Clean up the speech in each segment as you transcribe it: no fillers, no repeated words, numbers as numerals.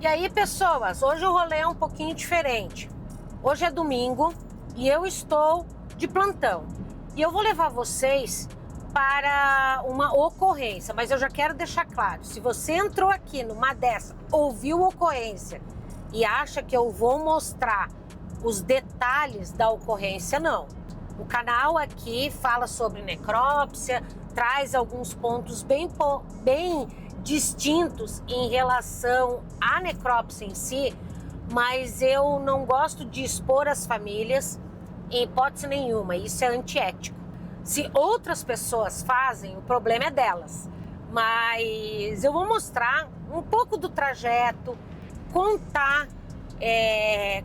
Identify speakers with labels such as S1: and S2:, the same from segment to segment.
S1: E aí, pessoas, hoje o rolê é um pouquinho diferente. Hoje é domingo e eu estou de plantão. E eu vou levar vocês para uma ocorrência, mas eu já quero deixar claro, se você entrou aqui numa dessa, ouviu ocorrência e acha que eu vou mostrar os detalhes da ocorrência, não. O canal aqui fala sobre necrópsia, traz alguns pontos bem distintos em relação à necrópsia em si, mas eu não gosto de expor as famílias em hipótese nenhuma, isso é antiético. Se outras pessoas fazem, o problema é delas, mas eu vou mostrar um pouco do trajeto, contar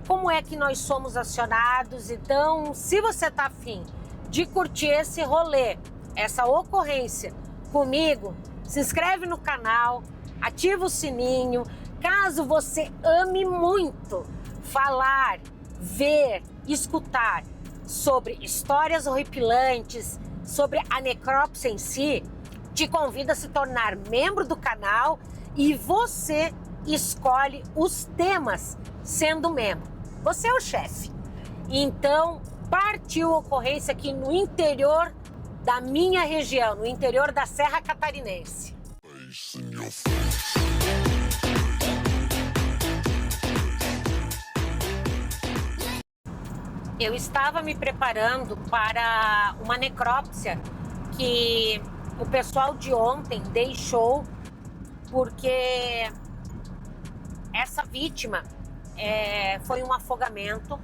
S1: como é que nós somos acionados. Então, se você está afim de curtir esse rolê, essa ocorrência comigo, se inscreve no canal, ativa o sininho. Caso você ame muito falar, ver, escutar sobre histórias horripilantes, sobre a necrópsia em si, te convido a se tornar membro do canal e você escolhe os temas sendo membro. Você é o chefe. Então, partiu ocorrência aqui no interior da minha região, no interior da Serra Catarinense. Eu estava me preparando para uma necrópsia que o pessoal de ontem deixou, porque essa vítima foi um afogamento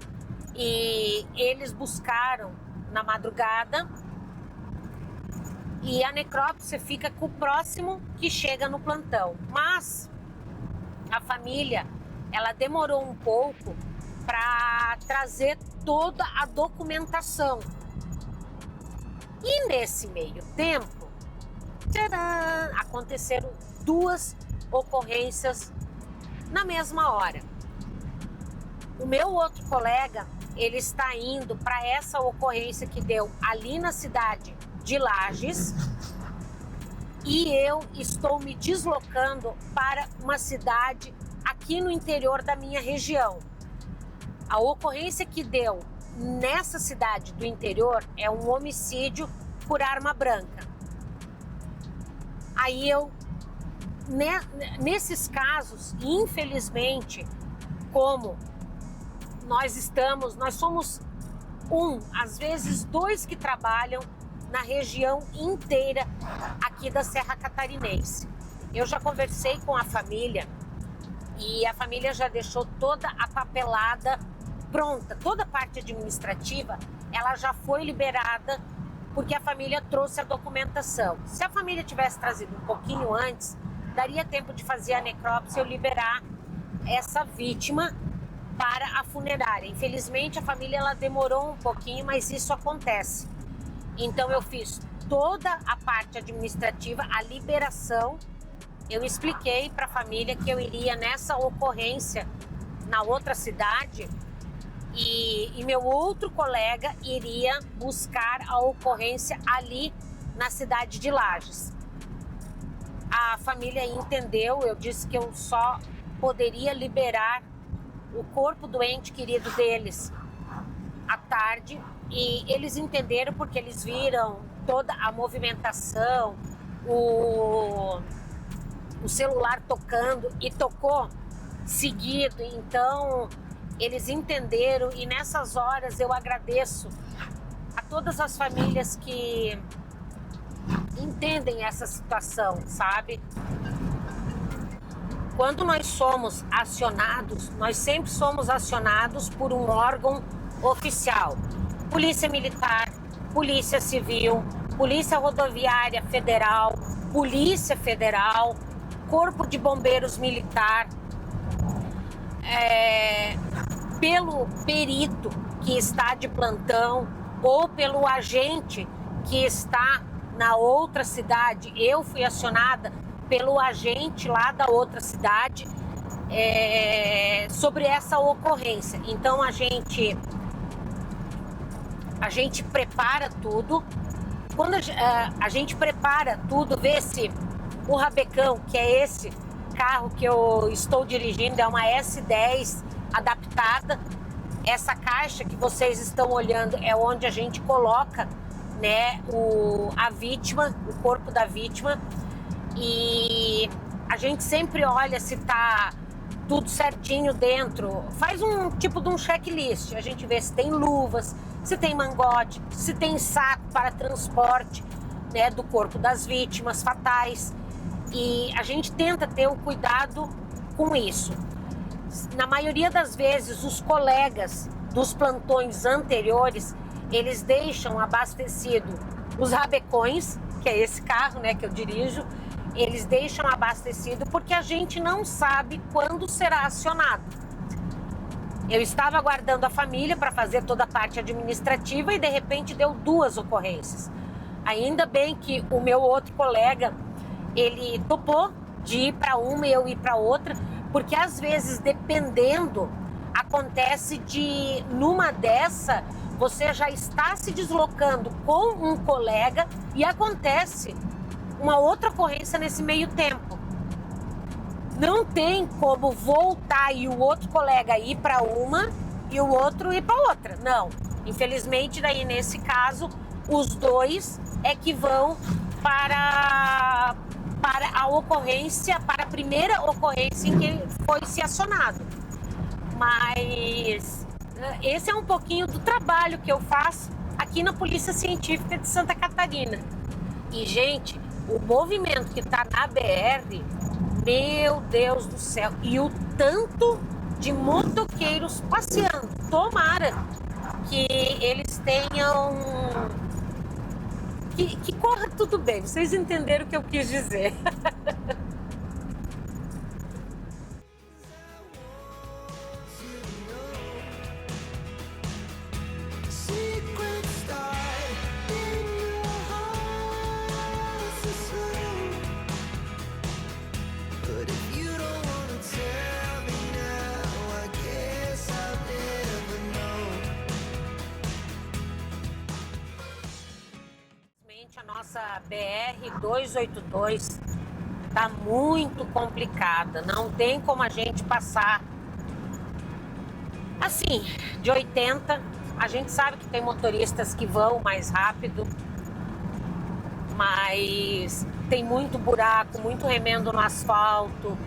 S1: e eles buscaram na madrugada, e a necrópsia fica com o próximo que chega no plantão. Mas a família, ela demorou um pouco para trazer toda a documentação. E nesse meio tempo, tcharam, aconteceram duas ocorrências na mesma hora. O meu outro colega, ele está indo para essa ocorrência que deu ali na cidade de Lages, e eu estou me deslocando para uma cidade aqui no interior da minha região. A ocorrência que deu nessa cidade do interior é um homicídio por arma branca. Aí nesses casos, infelizmente, como nós somos às vezes dois que trabalham na região inteira aqui da Serra Catarinense. Eu já conversei com a família e a família já deixou toda a papelada pronta, toda a parte administrativa, ela já foi liberada porque a família trouxe a documentação. Se a família tivesse trazido um pouquinho antes, daria tempo de fazer a necrópsia e eu liberar essa vítima para a funerária. Infelizmente, a família ela demorou um pouquinho, mas isso acontece. Então, eu fiz toda a parte administrativa, a liberação. Eu expliquei para a família que eu iria nessa ocorrência na outra cidade e meu outro colega iria buscar a ocorrência ali na cidade de Lages. A família entendeu, eu disse que eu só poderia liberar o corpo do ente querido deles à tarde, e eles entenderam porque eles viram toda a movimentação, o celular tocando e tocou seguido, então eles entenderam. E nessas horas eu agradeço a todas as famílias que entendem essa situação, sabe? Quando nós somos acionados, nós sempre somos acionados por um órgão oficial. Polícia Militar, Polícia Civil, Polícia Rodoviária Federal, Polícia Federal, Corpo de Bombeiros Militar, pelo perito que está de plantão ou pelo agente que está na outra cidade. Eu fui acionada pelo agente lá da outra cidade sobre essa ocorrência. Então a gente prepara tudo. Quando a gente prepara tudo, vê se o rabecão, que é esse carro que eu estou dirigindo é uma S10 adaptada. Essa caixa que vocês estão olhando é onde a gente coloca, né, a vítima, o corpo da vítima. E a gente sempre olha se tá tudo certinho dentro. Faz um tipo de um checklist. A gente vê se tem luvas, se tem mangote, se tem saco para transporte, né, do corpo das vítimas fatais. E a gente tenta ter o cuidado com isso. Na maioria das vezes, os colegas dos plantões anteriores, eles deixam abastecido os rabecões, que é esse carro, né, que eu dirijo, eles deixam abastecido porque a gente não sabe quando será acionado. Eu estava aguardando a família para fazer toda a parte administrativa e de repente deu 2 ocorrências. Ainda bem que o meu outro colega, ele topou de ir para uma e eu ir para outra, porque às vezes, dependendo, acontece de, numa dessa, você já está se deslocando com um colega e acontece uma outra ocorrência nesse meio tempo. Não tem como voltar e o outro colega ir para uma e o outro ir para outra. Não. Infelizmente, daí nesse caso, os 2 é que vão para a ocorrência, para a primeira ocorrência em que foi se acionado. Mas esse é um pouquinho do trabalho que eu faço aqui na Polícia Científica de Santa Catarina. E, gente, o movimento que está na BR, meu Deus do céu, e o tanto de motoqueiros passeando. Tomara que eles tenham... Que corra tudo bem. Vocês entenderam o que eu quis dizer. A nossa BR-282 está muito complicada, não tem como a gente passar assim, de 80. A gente sabe que tem motoristas que vão mais rápido, mas tem muito buraco, muito remendo no asfalto.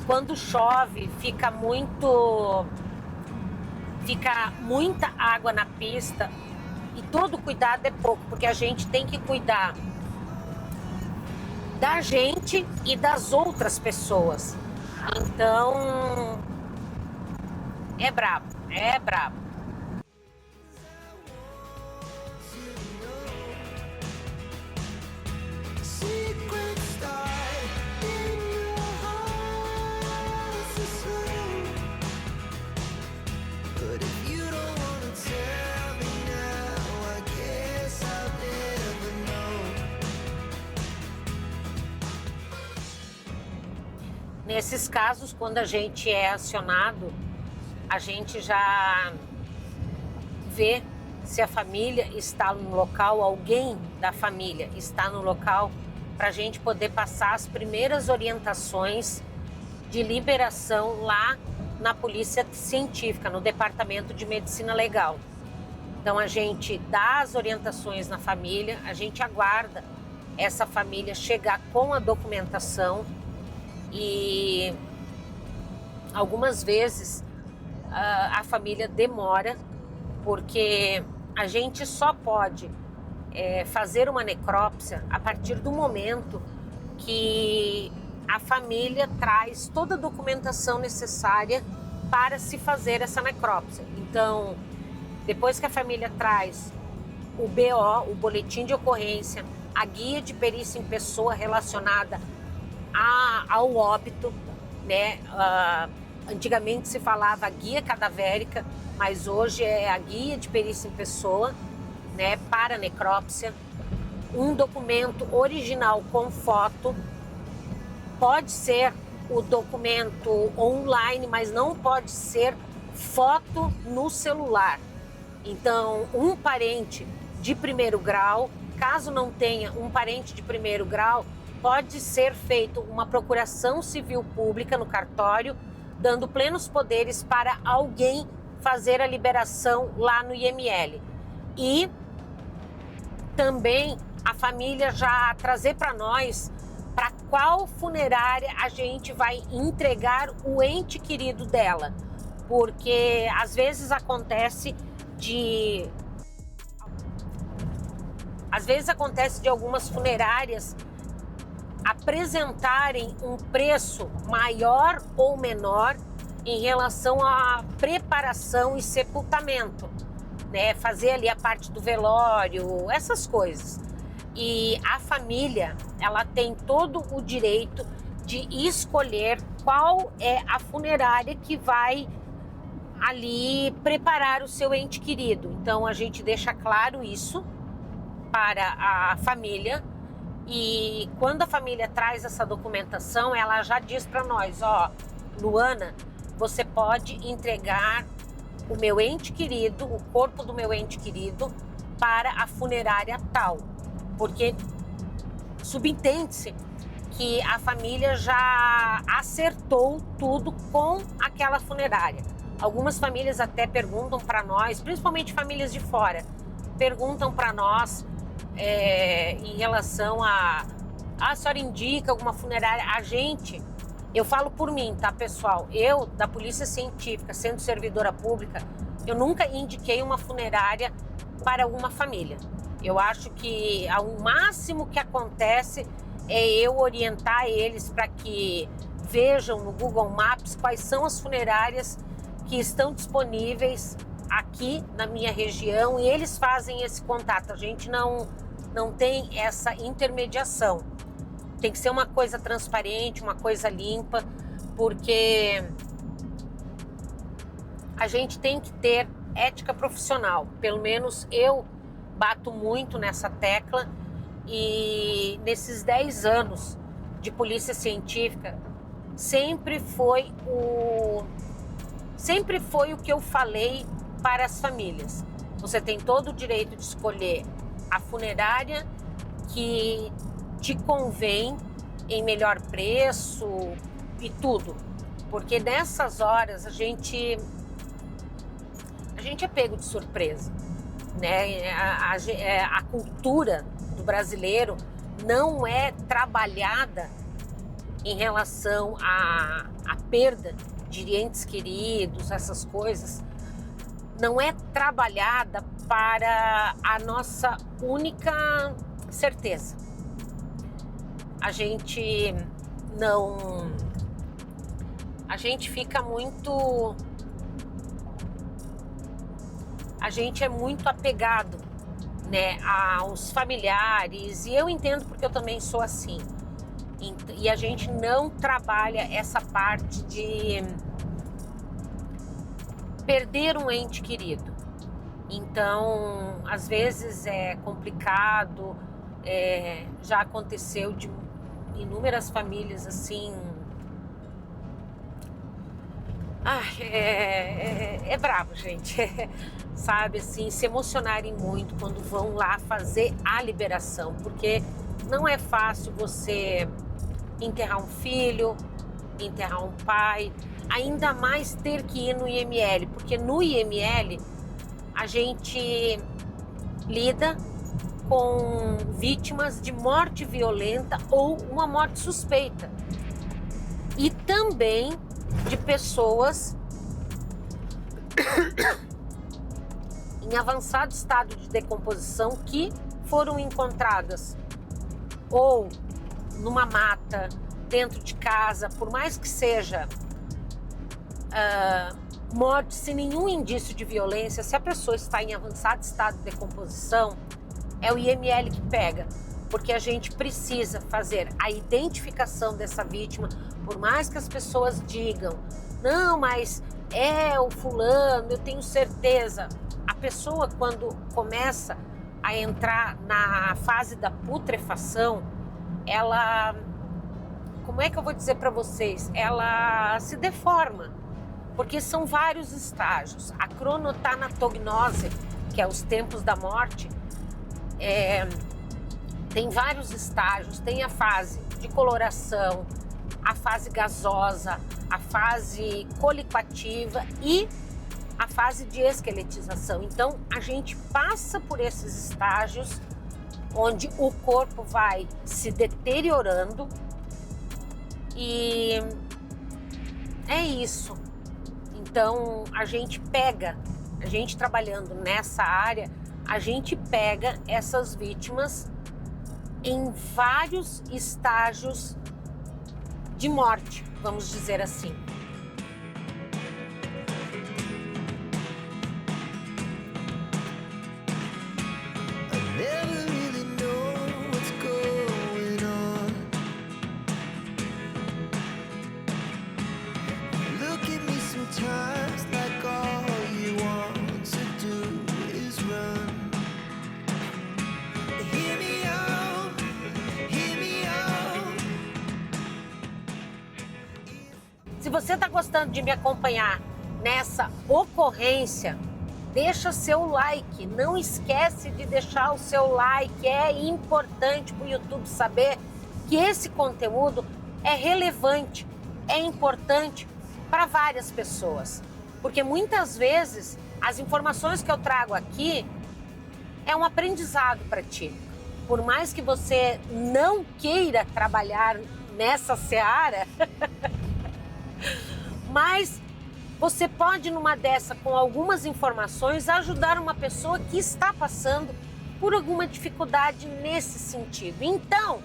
S1: Quando chove, fica muita água na pista. E todo cuidado é pouco, porque a gente tem que cuidar da gente e das outras pessoas. Então, é brabo, é brabo. Nesses casos, quando a gente é acionado, a gente já vê se a família está no local, alguém da família está no local, para a gente poder passar as primeiras orientações de liberação lá na Polícia Científica, no Departamento de Medicina Legal. Então a gente dá as orientações na família, a gente aguarda essa família chegar com a documentação. E algumas vezes a família demora, porque a gente só pode fazer uma necrópsia a partir do momento que a família traz toda a documentação necessária para se fazer essa necrópsia. Então, depois que a família traz o BO, o boletim de ocorrência, a guia de perícia em pessoa relacionada ao óbito, né? Antigamente se falava guia cadavérica, mas hoje é a guia de perícia em pessoa, né? Para necrópsia, um documento original com foto, pode ser o documento online, mas não pode ser foto no celular. Então, um parente de primeiro grau, caso não tenha um parente de primeiro grau, pode ser feita uma procuração civil pública no cartório, dando plenos poderes para alguém fazer a liberação lá no IML. E também a família já trazer para nós para qual funerária a gente vai entregar o ente querido dela. Porque às vezes acontece de algumas funerárias apresentarem um preço maior ou menor em relação à preparação e sepultamento, né? Fazer ali a parte do velório, essas coisas. E a família, ela tem todo o direito de escolher qual é a funerária que vai ali preparar o seu ente querido. Então a gente deixa claro isso para a família, e quando a família traz essa documentação, ela já diz para nós, ó, Luana, você pode entregar o meu ente querido, o corpo do meu ente querido, para a funerária tal, porque subentende-se que a família já acertou tudo com aquela funerária. Algumas famílias até perguntam para nós, principalmente famílias de fora, perguntam para nós em relação a senhora indica alguma funerária? Eu falo por mim, tá, pessoal? Eu, da Polícia Científica, sendo servidora pública, eu nunca indiquei uma funerária para uma família. Eu acho que o máximo que acontece é eu orientar eles para que vejam no Google Maps quais são as funerárias que estão disponíveis aqui na minha região, e eles fazem esse contato. A gente não tem essa intermediação. Tem que ser uma coisa transparente, uma coisa limpa, porque a gente tem que ter ética profissional. Pelo menos eu bato muito nessa tecla, e nesses 10 anos de polícia científica sempre foi o que eu falei para as famílias. Você tem todo o direito de escolher a funerária que te convém em melhor preço e tudo, porque nessas horas a gente é pego de surpresa, né? A cultura do brasileiro não é trabalhada em relação à perda de entes queridos, essas coisas, não é trabalhada para a nossa única certeza. A gente fica muito... A gente é muito apegado, né, aos familiares, e eu entendo porque eu também sou assim. E a gente não trabalha essa parte de perder um ente querido. Então, às vezes é complicado, já aconteceu de inúmeras famílias assim. É brabo, gente. Sabe, assim, se emocionarem muito quando vão lá fazer a liberação, porque não é fácil você enterrar um filho, enterrar um pai, ainda mais ter que ir no IML, porque no IML a gente lida com vítimas de morte violenta ou uma morte suspeita, e também de pessoas em avançado estado de decomposição que foram encontradas ou numa mata, dentro de casa, por mais que seja morte sem nenhum indício de violência. Se a pessoa está em avançado estado de decomposição, é o IML que pega, porque a gente precisa fazer a identificação dessa vítima, por mais que as pessoas digam, não, mas é o fulano, eu tenho certeza. A pessoa, quando começa a entrar na fase da putrefação, ela, como é que eu vou dizer para vocês? Ela se deforma, porque são vários estágios. A cronotanatognose, que é os tempos da morte, tem vários estágios, tem a fase de coloração, a fase gasosa, a fase colicoativa e a fase de esqueletização. Então, a gente passa por esses estágios onde o corpo vai se deteriorando e é isso. Então, a gente trabalhando nessa área, a gente pega essas vítimas em vários estágios de morte, vamos dizer assim. Se você está gostando de me acompanhar nessa ocorrência, deixa seu like. Não esquece de deixar o seu like. É importante para o YouTube saber que esse conteúdo é relevante, é importante para várias pessoas. Porque muitas vezes as informações que eu trago aqui é um aprendizado para ti. Por mais que você não queira trabalhar nessa seara, mas você pode, numa dessa, com algumas informações, ajudar uma pessoa que está passando por alguma dificuldade nesse sentido. Então,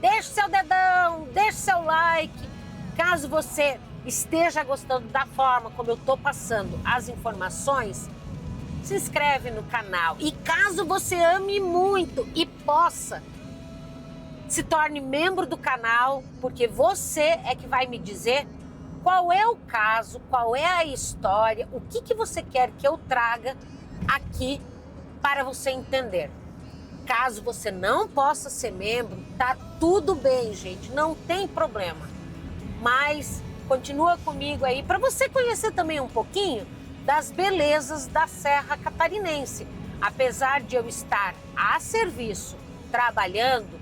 S1: deixe seu dedão, deixe seu like. Caso você esteja gostando da forma como eu estou passando as informações, se inscreve no canal. E caso você ame muito e possa, se torne membro do canal, porque você é que vai me dizer qual é o caso, qual é a história, o que você quer que eu traga aqui para você entender. Caso você não possa ser membro, tá tudo bem, gente, não tem problema. Mas continua comigo aí para você conhecer também um pouquinho das belezas da Serra Catarinense. Apesar de eu estar a serviço, trabalhando,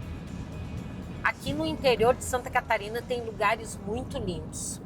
S1: aqui no interior de Santa Catarina tem lugares muito lindos.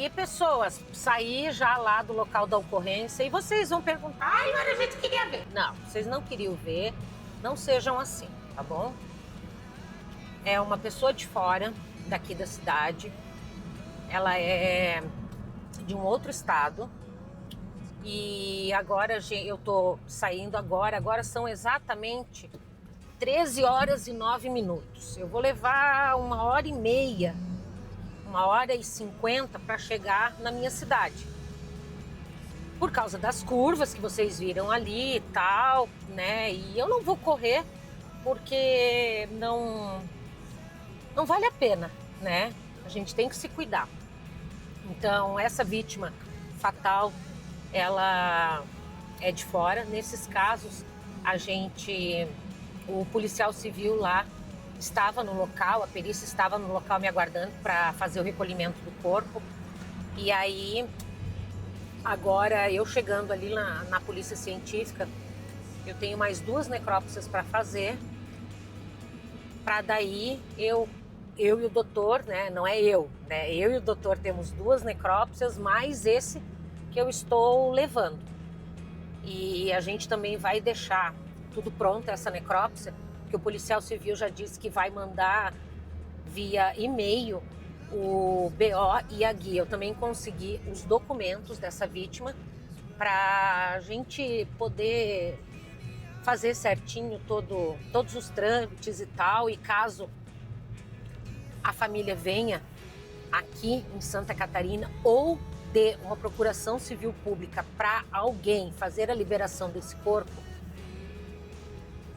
S1: aí, pessoas, saí já lá do local da ocorrência e vocês vão perguntar, ai, agora a gente queria ver. Não, vocês não queriam ver, não sejam assim, tá bom? É uma pessoa de fora, daqui da cidade, ela é de um outro estado e agora eu tô saindo agora são exatamente 13 horas e 9 minutos. Eu vou levar 1h30, 1h50 para chegar na minha cidade. Por causa das curvas que vocês viram ali e tal, né? E eu não vou correr porque não vale a pena, né? A gente tem que se cuidar. Então, essa vítima fatal, ela é de fora. Nesses casos, o policial civil lá estava no local, a perícia estava no local me aguardando para fazer o recolhimento do corpo. E aí, agora eu chegando ali na polícia científica, eu tenho mais 2 necrópsias para fazer, para daí eu e o doutor, né? Não é eu, né? Eu e o doutor temos 2 necrópsias, mais esse que eu estou levando. E a gente também vai deixar tudo pronto, essa necrópsia, que o policial civil já disse que vai mandar via e-mail o BO e a guia. Eu também consegui os documentos dessa vítima para a gente poder fazer certinho todos os trâmites e tal. E caso a família venha aqui em Santa Catarina ou dê uma procuração civil pública para alguém fazer a liberação desse corpo,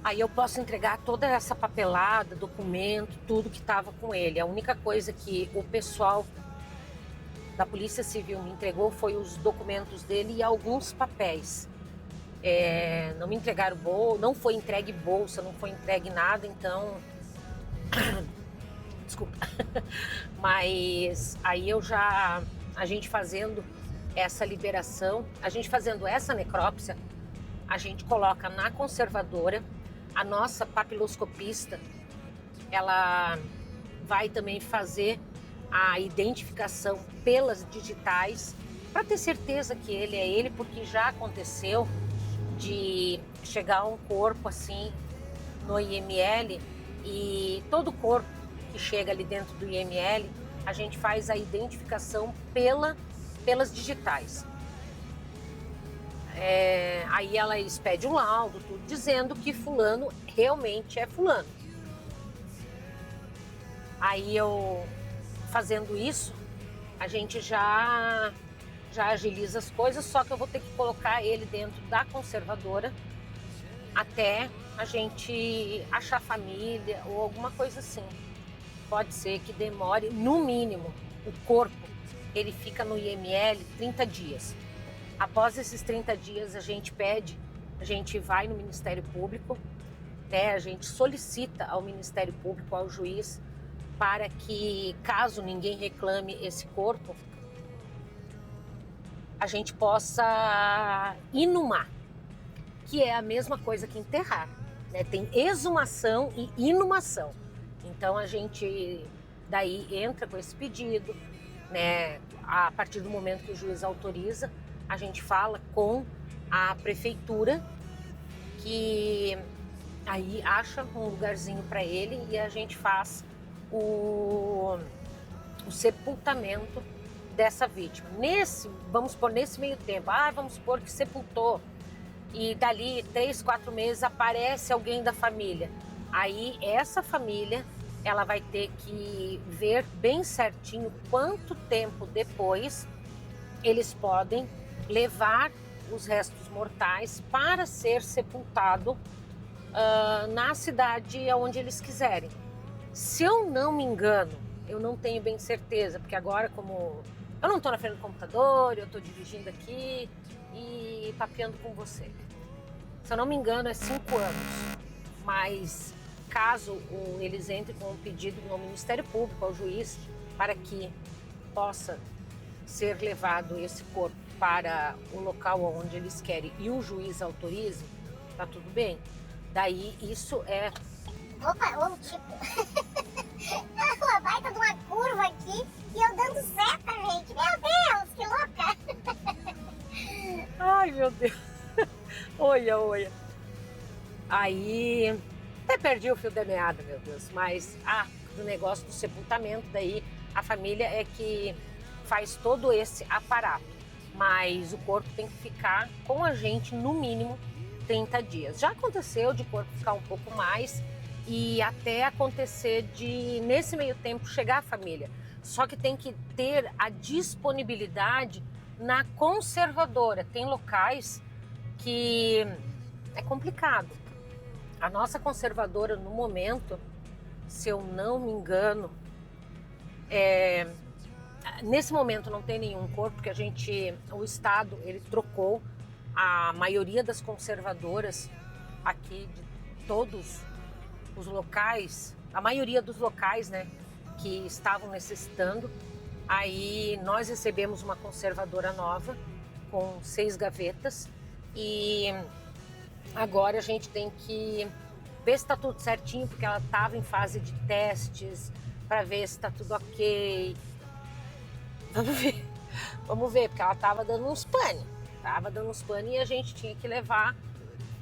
S1: aí eu posso entregar toda essa papelada, documento, tudo que estava com ele. A única coisa que o pessoal da Polícia Civil me entregou foi os documentos dele e alguns papéis. Não me entregaram bolsa, não foi entregue bolsa, não foi entregue nada, então... Desculpa. Mas aí a gente fazendo essa liberação, a gente fazendo essa necrópsia, a gente coloca na conservadora. A nossa papiloscopista, ela vai também fazer a identificação pelas digitais para ter certeza que ele é ele, porque já aconteceu de chegar um corpo assim no IML e todo corpo que chega ali dentro do IML, a gente faz a identificação pelas digitais. Aí ela expede um laudo, tudo dizendo que fulano realmente é fulano. Aí eu, fazendo isso, a gente já agiliza as coisas, só que eu vou ter que colocar ele dentro da conservadora até a gente achar família ou alguma coisa assim. Pode ser que demore, no mínimo, o corpo, ele fica no IML 30 dias. Após esses 30 dias, a gente vai no Ministério Público, né? A gente solicita ao Ministério Público, ao juiz, para que, caso ninguém reclame esse corpo, a gente possa inumar, que é a mesma coisa que enterrar, né? Tem exumação e inumação. Então a gente daí entra com esse pedido, né? A partir do momento que o juiz autoriza, a gente fala com a prefeitura, que aí acha um lugarzinho para ele e a gente faz o sepultamento dessa vítima. Vamos supor, nesse meio tempo, vamos supor que sepultou e dali 3, 4 meses aparece alguém da família. Aí essa família, ela vai ter que ver bem certinho quanto tempo depois eles podem levar os restos mortais para ser sepultado na cidade onde eles quiserem. Se eu não me engano, eu não tenho bem certeza, porque agora, como eu não estou na frente do computador, eu estou dirigindo aqui e papeando com você. Se eu não me engano, é 5 anos. Mas caso eles entrem com um pedido no Ministério Público, ao juiz, para que possa ser levado esse corpo para o local onde eles querem e o juiz autorize, tá tudo bem. Daí isso é...
S2: Opa, tipo... uma baita de uma curva aqui e eu dando seta, gente, meu Deus, que louca!
S1: Ai, meu Deus. Olha. Aí, até perdi o fio da meada, meu Deus. Mas, do negócio do sepultamento, daí a família é que faz todo esse aparato. Mas o corpo tem que ficar com a gente, no mínimo, 30 dias. Já aconteceu de corpo ficar um pouco mais e até acontecer de, nesse meio tempo, chegar a família. Só que tem que ter a disponibilidade na conservadora. Tem locais que é complicado. A nossa conservadora, no momento, se eu não me engano, nesse momento não tem nenhum corpo, porque o Estado, ele trocou a maioria das conservadoras aqui de todos os locais, a maioria dos locais, né, que estavam necessitando. Aí nós recebemos uma conservadora nova com 6 gavetas e agora a gente tem que ver se está tudo certinho, porque ela estava em fase de testes para ver se está tudo ok. Vamos ver, porque ela estava dando uns pane. E a gente tinha que levar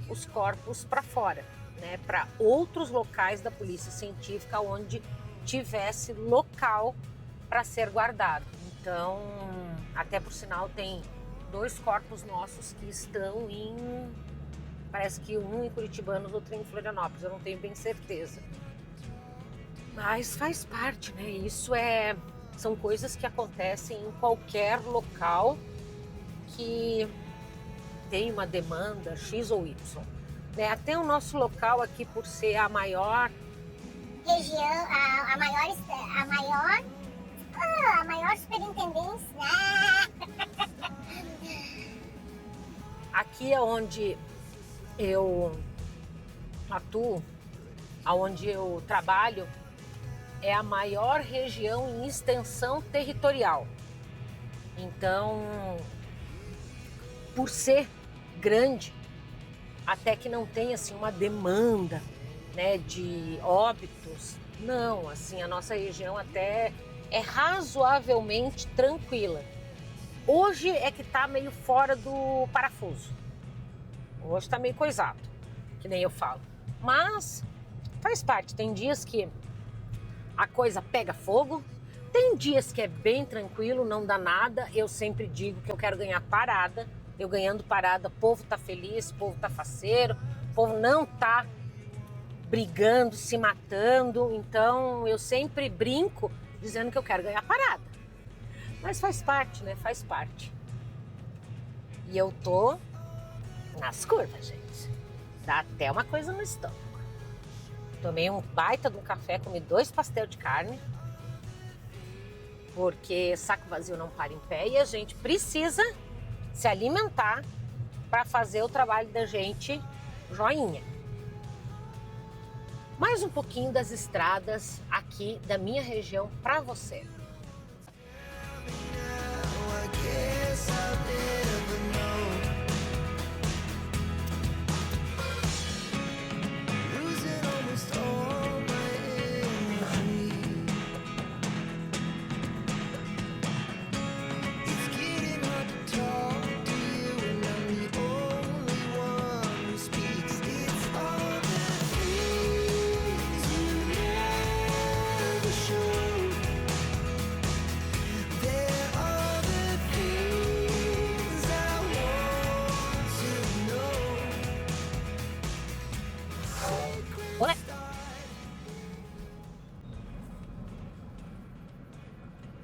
S1: os corpos para fora, né, para outros locais da polícia científica onde tivesse local para ser guardado. Então, até por sinal, tem 2 corpos nossos que estão parece que um em Curitibanos, outro em Florianópolis, eu não tenho bem certeza. Mas faz parte, né? São coisas que acontecem em qualquer local que tem uma demanda X ou Y. Né? Até o nosso local aqui, por ser a maior
S2: região, a maior superintendência.
S1: Aqui é onde eu atuo, aonde eu trabalho, é a maior região em extensão territorial. Então, por ser grande, até que não tem assim uma demanda, né, de óbitos, não, assim, a nossa região até é razoavelmente tranquila. Hoje é que tá meio fora do parafuso. Hoje tá meio coisado, que nem eu falo. Mas faz parte, tem dias que a coisa pega fogo, tem dias que é bem tranquilo, não dá nada. Eu sempre digo que eu quero ganhar parada. Eu ganhando parada, o povo tá feliz, o povo tá faceiro, o povo não tá brigando, se matando. Então eu sempre brinco dizendo que eu quero ganhar parada. Mas faz parte, né? Faz parte. E eu tô nas curvas, gente. Dá até uma coisa no estômago. Tomei um baita de um café, comi 2 pastéis de carne. Porque saco vazio não para em pé e a gente precisa se alimentar para fazer o trabalho da gente joinha. Mais um pouquinho das estradas aqui da minha região para você.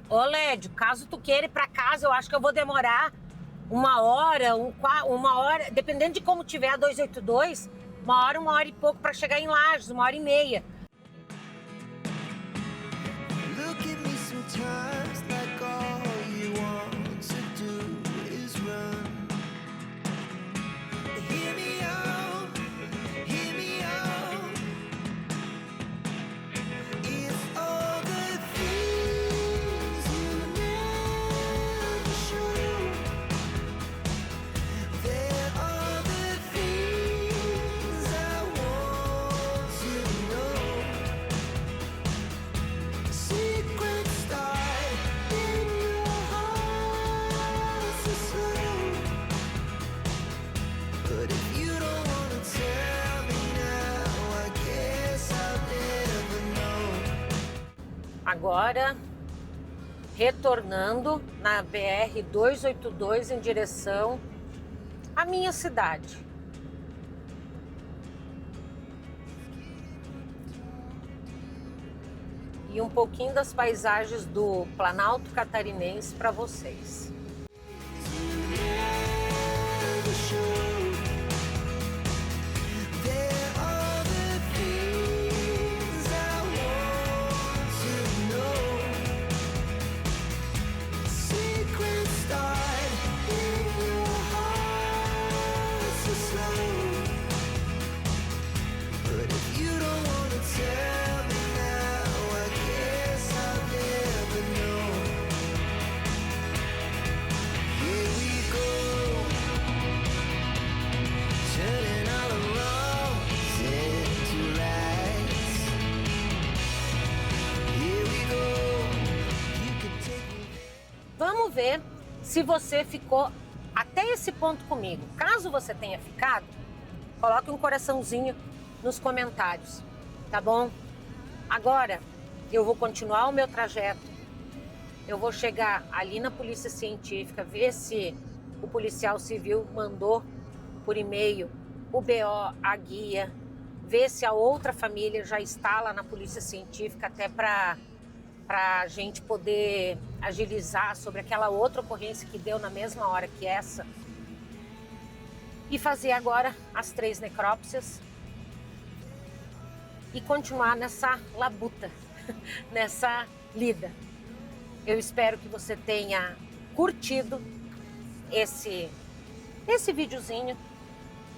S1: Ô Lédio, caso tu queira ir pra casa, eu acho que eu vou demorar 1 hora, dependendo de como tiver a 282, 1 hora e pouco pra chegar em Lages, 1h30. Agora, retornando na BR-282 em direção à minha cidade. E um pouquinho das paisagens do Planalto Catarinense para vocês. Vamos ver se você ficou até esse ponto comigo. Caso você tenha ficado, coloque um coraçãozinho nos comentários, tá bom? Agora eu vou continuar o meu trajeto. Eu vou chegar ali na Polícia Científica, ver se o policial civil mandou por e-mail o BO, a guia, ver se a outra família já está lá na Polícia Científica, até para a gente poder agilizar sobre aquela outra ocorrência que deu na mesma hora que essa. E fazer agora as 3 necrópsias e continuar nessa labuta, nessa lida. Eu espero que você tenha curtido esse videozinho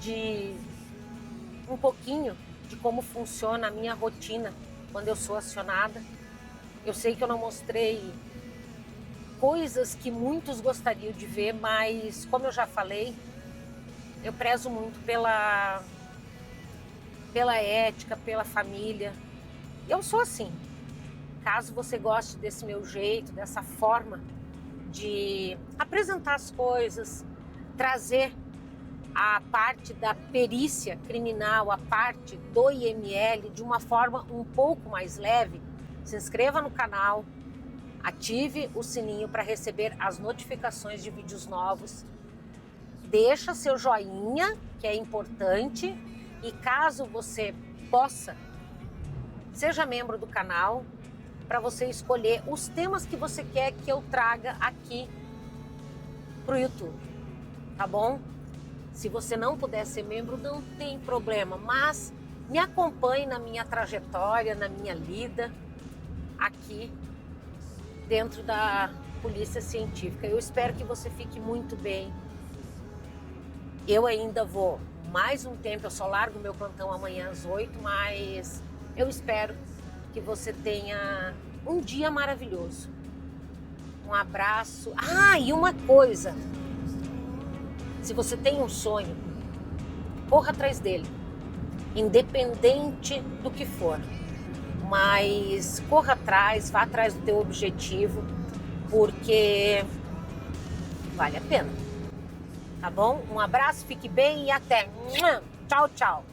S1: de um pouquinho de como funciona a minha rotina quando eu sou acionada. Eu sei que eu não mostrei coisas que muitos gostariam de ver, mas como eu já falei, eu prezo muito pela ética, pela família. Eu sou assim. Caso você goste desse meu jeito, dessa forma de apresentar as coisas, trazer a parte da perícia criminal, a parte do IML de uma forma um pouco mais leve, se inscreva no canal, ative o sininho para receber as notificações de vídeos novos, deixa seu joinha, que é importante, e caso você possa, seja membro do canal, para você escolher os temas que você quer que eu traga aqui para o YouTube, tá bom? Se você não puder ser membro, não tem problema, mas me acompanhe na minha trajetória, na minha lida, aqui dentro da Polícia Científica. Eu espero que você fique muito bem. Eu ainda vou mais um tempo, eu só largo meu plantão amanhã às 8, mas eu espero que você tenha um dia maravilhoso. Um abraço. Ah, e uma coisa. Se você tem um sonho, corra atrás dele, independente do que for. Mas corra atrás, vá atrás do teu objetivo, porque vale a pena. Tá bom? Um abraço, fique bem e até. Tchau, tchau.